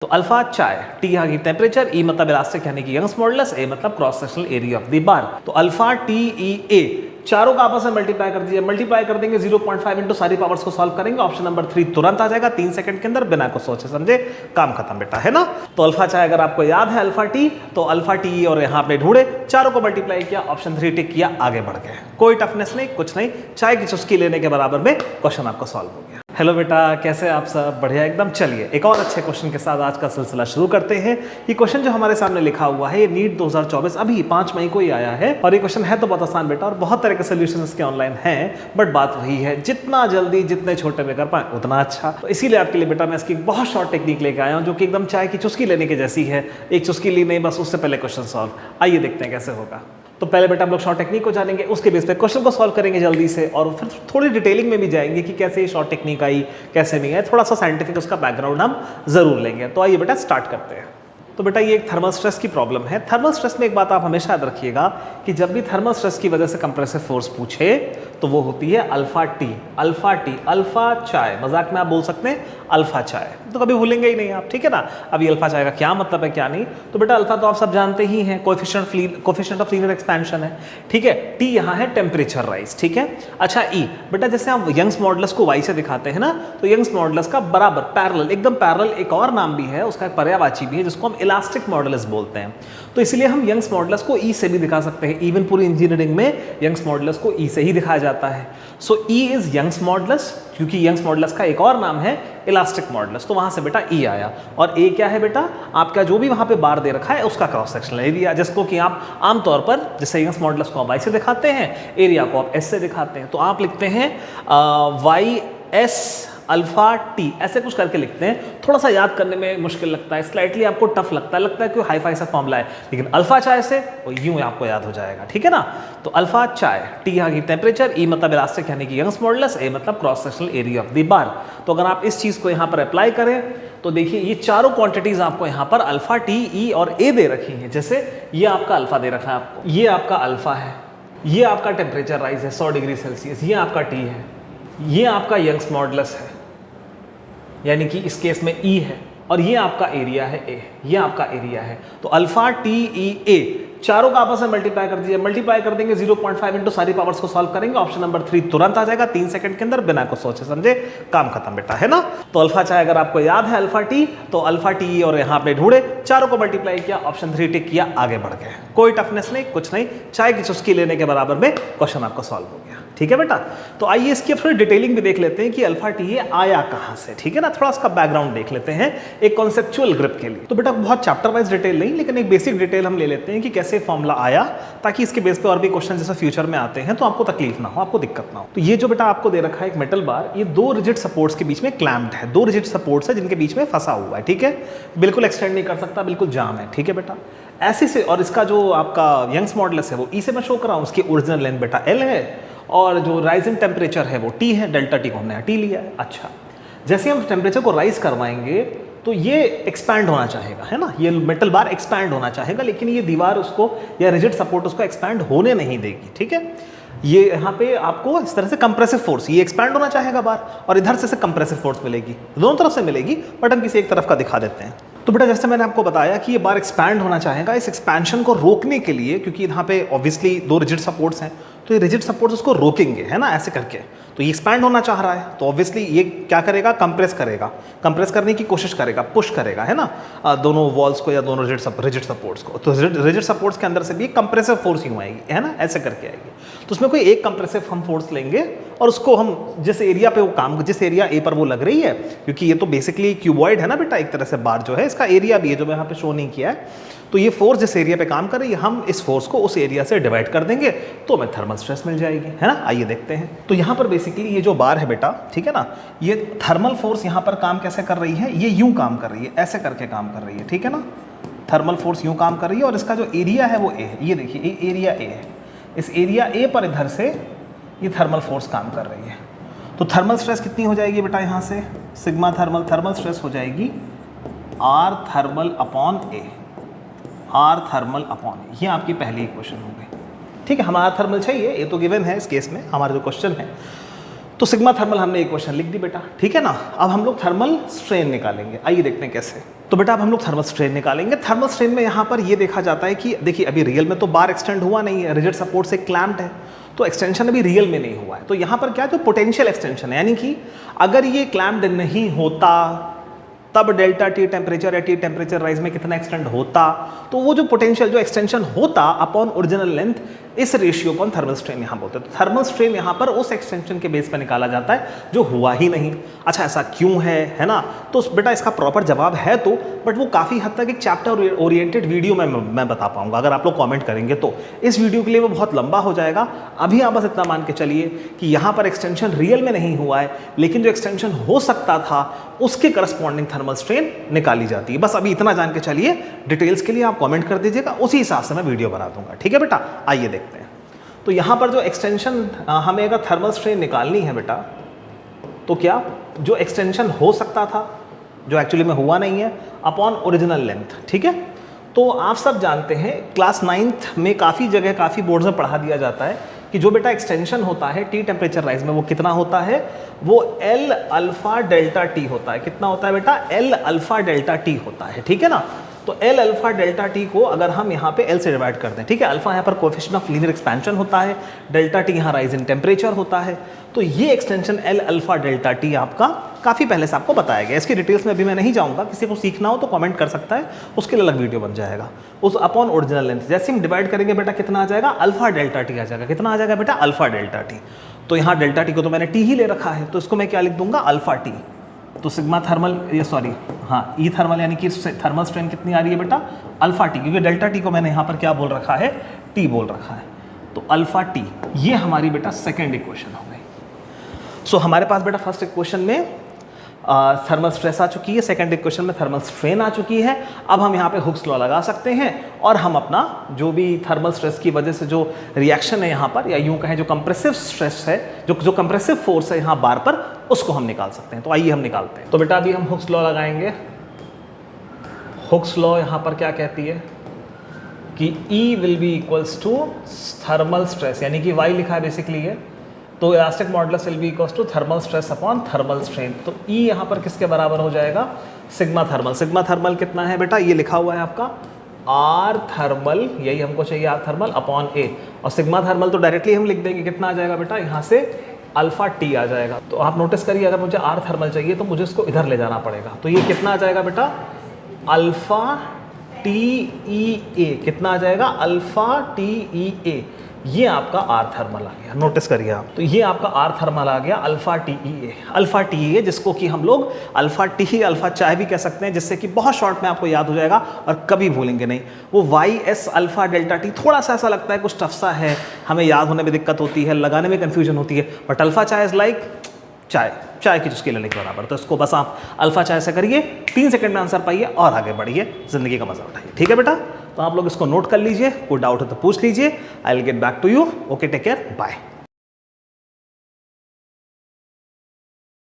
तो अल्फा चाय, टी यहाँ की टेम्परेचर, ई मतलब इलास्टिक यानी कि यंग्स मॉडुलस, ए मतलब cross sectional area of the bar. तो अल्फा टी ई ए चारों का आपस में मल्टीप्लाई कर दीजिए। मल्टीप्लाई कर देंगे 0.5 इंटू सारी पावर्स को सॉल्व करेंगे, ऑप्शन नंबर 3 तुरंत आ जाएगा 3 सेकंड के अंदर, बिना कुछ सोचे समझे काम खत्म बेटा, है ना। तो अल्फा चाय अगर आपको याद है अल्फा टी, तो अल्फा टी और यहाँ पे ढूंढे, चारों को मल्टीप्लाई किया, ऑप्शन 3 टिक किया, आगे बढ़ गए। कोई टफनेस नहीं, कुछ नहीं, चाय की चुस्की लेने के बराबर में क्वेश्चन आपको सॉल्व हो गया। हेलो बेटा, कैसे आप सब? बढ़िया एकदम। चलिए एक और अच्छे क्वेश्चन के साथ आज का सिलसिला शुरू करते हैं। ये क्वेश्चन जो हमारे सामने लिखा हुआ है, ये नीट 2024 अभी 5 मई को ही आया है, और ये क्वेश्चन है तो बहुत आसान बेटा, और बहुत तरह के सोल्यूशन इसके ऑनलाइन हैं, बट बात वही है, जितना जल्दी जितने छोटे में कर पाए उतना अच्छा। तो इसीलिए आपके लिए बेटा मैं इसकी बहुत शॉर्ट टेक्निक लेके आया हूँ, जो कि एकदम चाय की चुस्की लेने की जैसी है। एक चुस्की ली नहीं, बस उससे पहले क्वेश्चन सॉल्व। आइए देखते हैं कैसे होगा। तो पहले बेटा हम लोग शॉर्ट टेक्निक को जानेंगे, उसके बेस पे क्वेश्चन को सॉल्व करेंगे जल्दी से, और फिर थोड़ी डिटेलिंग में भी जाएंगे कि कैसे ये शॉर्ट टेक्निक आई, कैसे नहीं आई, थोड़ा सा साइंटिफिक उसका बैकग्राउंड हम जरूर लेंगे। तो आइए बेटा स्टार्ट करते हैं। तो बेटा ये एक थर्मल स्ट्रेस की प्रॉब्लम है। थर्मल स्ट्रेस में एक बात आप हमेशा याद रखिएगा कि जब भी थर्मल स्ट्रेस की वजह से कंप्रेसिव फोर्स पूछे तो वो होती है alpha T. Alpha T, alpha चाय, मजाक में आप बोल सकते हैं अल्फा चाय, तो कभी भूलेंगे ही नहीं आप, ठीक है ना। अभी अल्फा चाय का क्या मतलब है क्या नहीं, तो बेटा अल्फा तो आप सब जानते ही हैं, कोएफिशिएंट ऑफ लीनियर एक्सपेंशन है, ठीक है। टी यहाँ है टेम्परेचर राइज, ठीक है। अच्छा ई, बेटा जैसे आप यंग्स मॉडुलस को वाई से दिखाते हैं ना, तो यंग्स मॉडुलस का बराबर पैरेलल, एकदम पैरेलल एक और नाम भी है उसका, एक पर्यायवाची भी है जिसको हम इलास्टिक मॉडुलस बोलते हैं। तो इसलिए हम यंग्स मॉडुलस को ई से भी दिखा सकते हैं। इवन पूरी इंजीनियरिंग में यंग्स मॉडुलस को ई से ही दिखाया जाता है। सो ई इज यंग्स मॉडुलस, क्योंकि यंग्स मॉडुलस का एक और नाम है इलास्टिक मॉडुलस, तो वहां से बेटा ई आया। और ए क्या है बेटा, आपका जो भी वहां पे बार दे रखा है उसका क्रॉस सेक्शनल एरिया, जिसको कि आप आमतौर पर जैसे यंग्स मॉडुलस को आप वाई से दिखाते हैं, एरिया को आप एस से दिखाते हैं, तो आप लिखते हैं वाई एस अल्फा टी, ऐसे कुछ करके लिखते हैं। थोड़ा सा याद करने में मुश्किल लगता है, स्लाइटली आपको टफ लगता है कि हाई फाई सा फॉर्मूला है, लेकिन अल्फा चाय से वो यूं आपको याद हो जाएगा, ठीक है ना। तो अल्फा चाय, टी यहाँ की टेम्परेचर, ई मतलब इलास्टिक यानी कि यंग्स मॉडुलस, ए मतलब cross sectional area of the bar. तो अगर आप इस चीज को यहाँ पर अप्लाई करें तो देखिए ये चारों क्वांटिटीज आपको यहाँ पर अल्फा टी, ई और ए दे रखी हैं। जैसे ये आपका अल्फा दे रखा है आपको, ये आपका अल्फा है, ये आपका टेम्परेचर राइज है 100 डिग्री सेल्सियस, ये आपका टी है, ये आपका यंग्स मॉडुलस है यानी कि इस केस में ई है, और ये आपका एरिया है ए, ये आपका एरिया है। तो अल्फा टी ई ए चारों का आपस में मल्टीप्लाई कर दीजिए। मल्टीप्लाई कर देंगे 0.5 इंटू सारी पावर्स को सॉल्व करेंगे, ऑप्शन नंबर 3 तुरंत आ जाएगा 3 सेकंड के अंदर, बिना कुछ सोचे समझे काम खत्म बेटा, है ना। तो अल्फा चाय अगर आपको याद है अल्फा टी, तो अल्फा टी और यहाँ पे ढूंढे, चारों को मल्टीप्लाई किया, ऑप्शन 3 टिक किया, आगे बढ़ गए। कोई टफनेस नहीं, कुछ नहीं, चाय की चुस्की लेने के बराबर में क्वेश्चन आपका सॉल्व हो गया, ठीक है बेटा। तो आइए इसकी थोड़ी डिटेलिंग भी देख लेते हैं कि अल्फा टी ये आया कहां से, ठीक है ना। थोड़ा इसका बैकग्राउंड देख लेते हैं एक कॉन्सेप्चुअल ग्रिप के लिए। तो बेटा बहुत चैप्टर वाइज डिटेल नहीं, लेकिन एक बेसिक डिटेल हम ले लेते हैं कि कैसे फॉर्मूला आया, ताकि इसके बेस पे और भी क्वेश्चन जैसे फ्यूचर में आते हैं तो आपको तकलीफ ना हो, आपको दिक्कत ना हो। तो ये जो बेटा आपको दे रखा है एक मेटल बार, ये 2 रिजिड सपोर्ट्स के बीच में क्लैम्प्ड है, 2 रिजिड सपोर्ट्स है जिनके बीच में फंसा हुआ है, ठीक है। बिल्कुल एक्सटेंड नहीं कर सकता, बिल्कुल जाम है, ठीक है बेटा। ऐसे से, और इसका जो आपका यंग्स मॉडुलस है वो ई से मैं शो कर रहा हूँ, उसकी ओरिजिनल लेंथ बेटा एल है, और जो राइजिंग टेम्परेचर है वो टी है, डेल्टा टी को हमने टी लिया है। अच्छा, जैसे हम टेम्परेचर को राइज करवाएंगे तो ये एक्सपैंड होना चाहेगा, है ना, ये मेटल बार एक्सपैंड होना चाहेगा, लेकिन ये दीवार उसको या रिजिड सपोर्ट उसको एक्सपैंड होने नहीं देगी, ठीक है। ये यहाँ पे आपको इस तरह से कंप्रेसिव फोर्स, ये एक्सपैंड होना चाहेगा बार, और इधर से कंप्रेसिव फोर्स मिलेगी, दोनों तरफ से मिलेगी, बट हम किसी एक तरफ का दिखा देते हैं। तो बेटा जैसे मैंने आपको बताया कि ये बार एक्सपैंड होना चाहेगा, इस एक्सपेंशन को रोकने के लिए, क्योंकि यहाँ पे ऑब्वियसली 2 रिजिड सपोर्ट्स हैं, तो ये रिजिड सपोर्ट्स उसको रोकेंगे, है ना, ऐसे करके। तो ये एक्सपैंड होना चाह रहा है, तो ऑब्वियसली ये क्या करेगा, कंप्रेस करेगा, कंप्रेस करने की कोशिश करेगा, पुश करेगा, है ना, दोनों वॉल्स को या दोनों रिजिड सपोर्ट्स को। तो रिजिड सपोर्ट्स के अंदर से भी कंप्रेसिव फोर्स यूँ आएगी, है ना, ऐसे करके आएगी। तो उसमें कोई एक कंप्रेसिव हम फोर्स लेंगे और उसको हम जिस एरिया पे वो काम, जिस एरिया ए पर वो लग रही है, क्योंकि ये तो बेसिकली क्यूबॉइड है ना बेटा, एक तरह से बार जो है इसका एरिया भी है जो मैं यहाँ पे शो नहीं किया है। तो ये फोर्स जिस एरिया पे काम कर रही है, हम इस फोर्स को उस एरिया से डिवाइड कर देंगे तो हमें थर्मल स्ट्रेस मिल जाएगी, है ना। आइए देखते हैं। तो यहाँ पर बेसिकली ये जो बार है बेटा, ठीक है ना, ये थर्मल फोर्स यहाँ पर काम कैसे कर रही है, ये यूं काम कर रही है, ऐसे करके काम कर रही है, ठीक है ना। थर्मल फोर्स यूं काम कर रही है, और इसका जो एरिया है वो ए है, ये देखिए ये एरिया ए है, इस एरिया ए पर इधर से ये थर्मल फोर्स काम कर रही है। तो थर्मल स्ट्रेस कितनी हो जाएगी बेटा, यहाँ से सिग्मा थर्मल स्ट्रेस हो जाएगी R thermal upon A, R thermal upon A, ये आपकी पहली इक्वेशन हो गई, ठीक है। हमारा थर्मल चाहिए, ये तो गिवन है इस केस में हमारा जो क्वेश्चन है। तो सिग्मा थर्मल हमने एक क्वेश्चन लिख दी बेटा, ठीक है ना। अब हम लोग थर्मल स्ट्रेन निकालेंगे, आइए देखते हैं कैसे। तो बेटा अब हम लोग थर्मल स्ट्रेन निकालेंगे। थर्मल स्ट्रेन में यहाँ पर ये देखा जाता है कि देखिए अभी रियल में तो बार एक्सटेंड हुआ नहीं है, रिजिड सपोर्ट से क्लैम्प्ड है, तो एक्सटेंशन अभी रियल में नहीं हुआ है। तो यहाँ पर क्या है, जो पोटेंशियल एक्सटेंशन है, यानी कि अगर ये क्लैम्प्ड नहीं होता तब डेल्टा टी टेम्परेचर या टी टेम्परेचर राइज में कितना एक्सटेंड होता, तो वो जो पोटेंशियल जो एक्सटेंशन होता अपॉन ओरिजिनल लेंथ, इस रेशियो को हम थर्मल स्ट्रेन यहाँ बोलते हैं। तो थर्मल स्ट्रेन यहाँ पर उस एक्सटेंशन के बेस पर निकाला जाता है जो हुआ ही नहीं। अच्छा ऐसा क्यों है ना, तो बेटा इसका प्रॉपर जवाब है तो, बट वो काफ़ी हद तक एक चैप्टर ओरिएंटेड वीडियो में मैं बता पाऊंगा अगर आप लोग कमेंट करेंगे तो। इस वीडियो के लिए वो बहुत लंबा हो जाएगा। अभी आप बस इतना मान के चलिए कि यहाँ पर एक्सटेंशन रियल में नहीं हुआ है, लेकिन जो एक्सटेंशन हो सकता था उसके करस्पॉन्डिंग थर्मल स्ट्रेन निकाली जाती है। बस अभी इतना जान के चलिए, डिटेल्स के लिए आप कमेंट कर दीजिएगा, उसी हिसाब से मैं वीडियो बना दूंगा, ठीक है बेटा। आइए देखते हैं। तो यहाँ पर जो एक्सटेंशन हमें अगर थर्मल स्ट्रेन निकालनी है बेटा, तो क्या जो एक्सटेंशन हो सकता था जो एक्चुअली में हुआ नहीं है अपॉन ओरिजिनल लेंथ, ठीक है। तो आप सब जानते हैं क्लास 9th में काफ़ी जगह काफ़ी बोर्ड्स में पढ़ा दिया जाता है कि जो बेटा एक्सटेंशन होता है टी टेम्परेचर राइज में वो कितना होता है, वो एल अल्फा डेल्टा टी होता है। कितना होता है बेटा, एल अल्फा डेल्टा टी होता है, ठीक है ना। तो एल अल्फा डेल्टा टी को अगर हम यहाँ पे एल से डिवाइड कर दें, ठीक है, अल्फा यहाँ पर कोएफिशिएंट ऑफ लीनियर एक्सपेंशन होता है, डेल्टा टी यहाँ राइज इन टेम्परेचर होता है। तो ये extension L alpha delta T आपका काफ़ी पहले से आपको बताया गया। इसकी डिटेल्स में अभी मैं नहीं जाऊँगा, किसी को सीखना हो तो कमेंट कर सकता है, उसके लिए अलग वीडियो बन जाएगा। उस अपॉन ओरिजिनल लेंथ जैसे हम डिवाइड करेंगे बेटा कितना आ जाएगा, अल्फा डेल्टा टी आ जाएगा। कितना आ जाएगा बेटा, अल्फा डेल्टा टी। तो यहाँ डेल्टा टी को तो मैंने टी ही ले रखा है, तो इसको मैं क्या लिख दूंगा, अल्फा टी। तो सिग्मा थर्मल, ये सॉरी हाँ ई थर्मल यानी कि थर्मल स्ट्रेन कितनी आ रही है बेटा, अल्फा टी, क्योंकि डेल्टा टी को मैंने यहाँ पर क्या बोल रखा है, टी बोल रखा है। तो अल्फा टी, ये हमारी बेटा सेकेंड इक्वेशन हो गई। सो हमारे पास बेटा फर्स्ट इक्वेशन में थर्मल स्ट्रेस आ चुकी है, सेकंड इक्वेशन में थर्मल स्ट्रेन आ चुकी है। अब हम यहाँ पे हुक्स लॉ लगा सकते हैं और हम अपना जो भी थर्मल स्ट्रेस की वजह से जो रिएक्शन है यहाँ पर, या यूं कहें जो कंप्रेसिव स्ट्रेस है, जो कंप्रेसिव फोर्स है यहाँ बार पर, उसको हम निकाल सकते हैं। तो आइए हम निकालते हैं। तो बेटा अभी हम हुक्स लॉ लगाएंगे। हुक्स लॉ यहाँ पर क्या कहती है कि E will be equals to thermal stress, यानी कि Y लिखा है बेसिकली है, तो elastic modulus will be equals to thermal stress upon thermal strain. तो E यहाँ पर किसके बराबर हो जाएगा, सिग्मा थर्मल। सिग्मा थर्मल कितना है बेटा, ये लिखा हुआ है आपका R थर्मल, यही हमको चाहिए R थर्मल अपॉन A, और सिग्मा थर्मल तो डायरेक्टली हम लिख देंगे, कितना आ जाएगा बेटा, यहाँ से अल्फा टी आ जाएगा। तो आप नोटिस करिए, अगर मुझे R थर्मल चाहिए तो मुझे इसको इधर ले जाना पड़ेगा। तो ये कितना आ जाएगा बेटा, अल्फा टी ई ए। कितना आ जाएगा, अल्फा टी ई ए। ये आपका आर थर्मल आ गया, नोटिस करिए आप। तो ये आपका आर थर्मल आ गया, अल्फा टी ई ए। अल्फा टी ई ए जिसको कि हम लोग अल्फा टी ही अल्फा चाय भी कह सकते हैं, जिससे कि बहुत शॉर्ट में आपको याद हो जाएगा और कभी भूलेंगे नहीं। वो Y is alpha delta T थोड़ा सा ऐसा लगता है, कुछ टफ सा है, हमें याद होने में दिक्कत होती है, लगाने में कन्फ्यूजन होती है, बट अल्फा चाय इज लाइक चाय की चुस्की लेने के बराबर। तो इसको बस आप अल्फा चाय से करिए, 3 सेकंड में आंसर पाइए और आगे बढ़िए, जिंदगी का मजा उठाइए, ठीक है बेटा। तो आप लोग इसको नोट कर लीजिए, कोई डाउट हो तो पूछ लीजिए। I will get back to you. Okay, take care, bye.